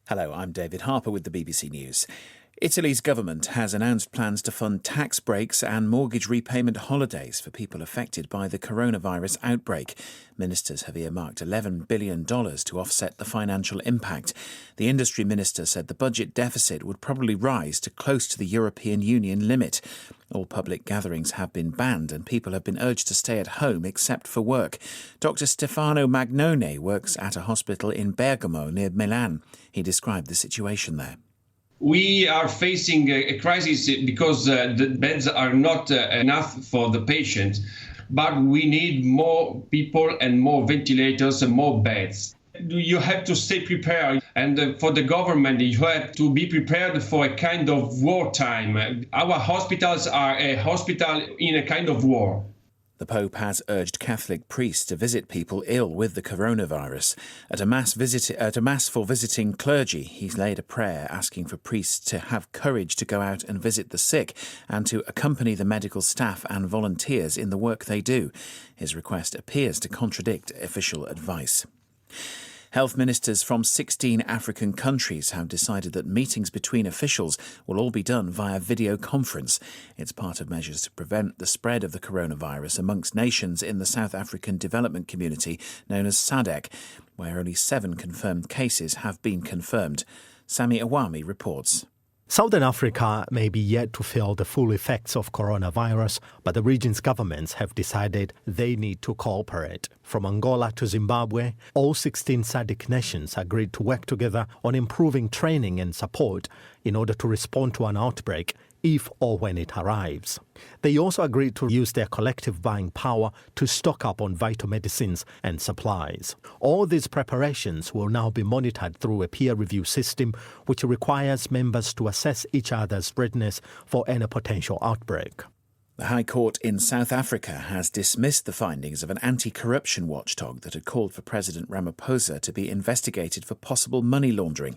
Hello, I'm David Harper with the BBC News. Italy's government has announced plans to fund tax breaks and mortgage repayment holidays for people affected by the coronavirus outbreak. Ministers have earmarked $11 billion to offset the financial impact. The industry minister said the budget deficit would probably rise to close to the European Union limit. All public gatherings have been banned and people have been urged to stay at home except for work. Dr. Stefano Magnone works at a hospital in Bergamo near Milan. He described the situation there. We are facing a crisis because the beds are not enough for the patients, but we need more people and more ventilators and more beds. You have to stay prepared, and for the government, you have to be prepared for a kind of wartime. Our hospitals are a hospital in a kind of war. The Pope has urged Catholic priests to visit people ill with the coronavirus. At a mass for visiting clergy, he's laid a prayer asking for priests to have courage to go out and visit the sick and to accompany the medical staff and volunteers in the work they do. His request appears to contradict official advice. Health ministers from 16 African countries have decided that meetings between officials will all be done via video conference. It's part of measures to prevent the spread of the coronavirus amongst nations in the South African Development Community known as SADC, where only 7 confirmed cases have been confirmed. Sami Awami reports. Southern Africa may be yet to feel the full effects of coronavirus, but the region's governments have decided they need to cooperate. From Angola to Zimbabwe, all 16 SADC nations agreed to work together on improving training and support in order to respond to an outbreak if or when it arrives. They also agreed to use their collective buying power to stock up on vital medicines and supplies. All these preparations will now be monitored through a peer review system which requires members to assess each other's readiness for any potential outbreak. The High Court in South Africa has dismissed the findings of an anti-corruption watchdog that had called for President Ramaphosa to be investigated for possible money laundering.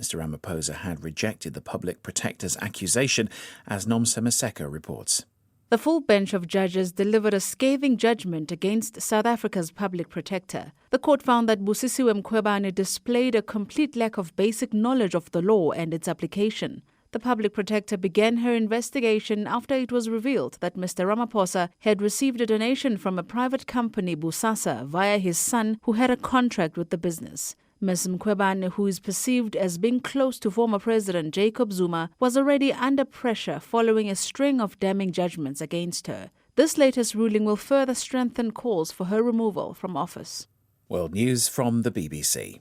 Mr. Ramaphosa had rejected the public protector's accusation, as Nomsa Maseko reports. The full bench of judges delivered a scathing judgment against South Africa's public protector. The court found that Busisiwe Mkhwebane displayed a complete lack of basic knowledge of the law and its application. The public protector began her investigation after it was revealed that Mr. Ramaphosa had received a donation from a private company, Busasa, via his son, who had a contract with the business. Ms. Mkhwebane, who is perceived as being close to former President Jacob Zuma, was already under pressure following a string of damning judgments against her. This latest ruling will further strengthen calls for her removal from office. World News from the BBC.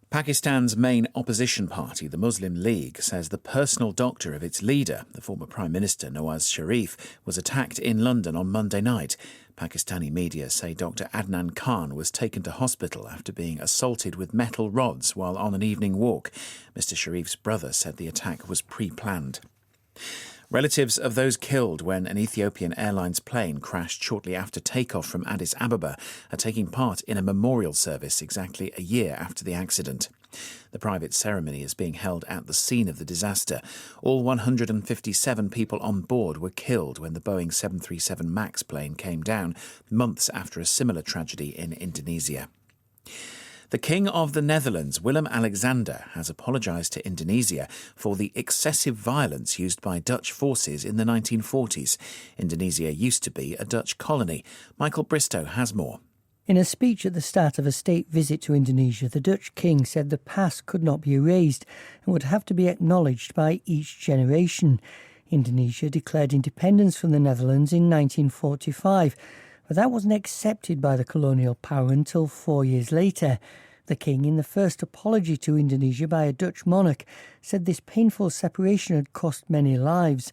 Pakistan's main opposition party, the Muslim League, says the personal doctor of its leader, the former Prime Minister Nawaz Sharif, was attacked in London on Monday night. Pakistani media say Dr. Adnan Khan was taken to hospital after being assaulted with metal rods while on an evening walk. Mr. Sharif's brother said the attack was pre-planned. Relatives of those killed when an Ethiopian Airlines plane crashed shortly after takeoff from Addis Ababa are taking part in a memorial service exactly a year after the accident. The private ceremony is being held at the scene of the disaster. All 157 people on board were killed when the Boeing 737 MAX plane came down, months after a similar tragedy in Indonesia. The King of the Netherlands, Willem-Alexander, has apologised to Indonesia for the excessive violence used by Dutch forces in the 1940s. Indonesia used to be a Dutch colony. Michael Bristow has more. In a speech at the start of a state visit to Indonesia, the Dutch king said the past could not be erased and would have to be acknowledged by each generation. Indonesia declared independence from the Netherlands in 1945, but that wasn't accepted by the colonial power until 4 years later. The king, in the first apology to Indonesia by a Dutch monarch, said this painful separation had cost many lives.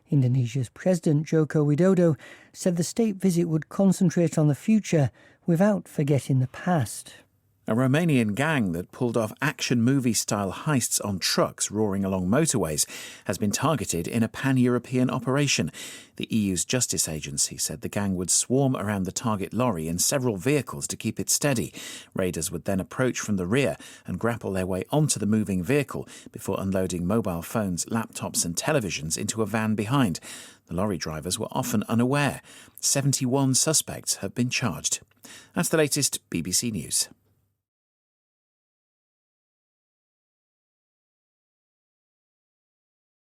Indonesia's President Joko Widodo said the state visit would concentrate on the future without forgetting the past. A Romanian gang that pulled off action movie-style heists on trucks roaring along motorways has been targeted in a pan-European operation. The EU's Justice Agency said the gang would swarm around the target lorry in several vehicles to keep it steady. Raiders would then approach from the rear and grapple their way onto the moving vehicle before unloading mobile phones, laptops and televisions into a van behind. The lorry drivers were often unaware. 71 suspects have been charged. That's the latest BBC News.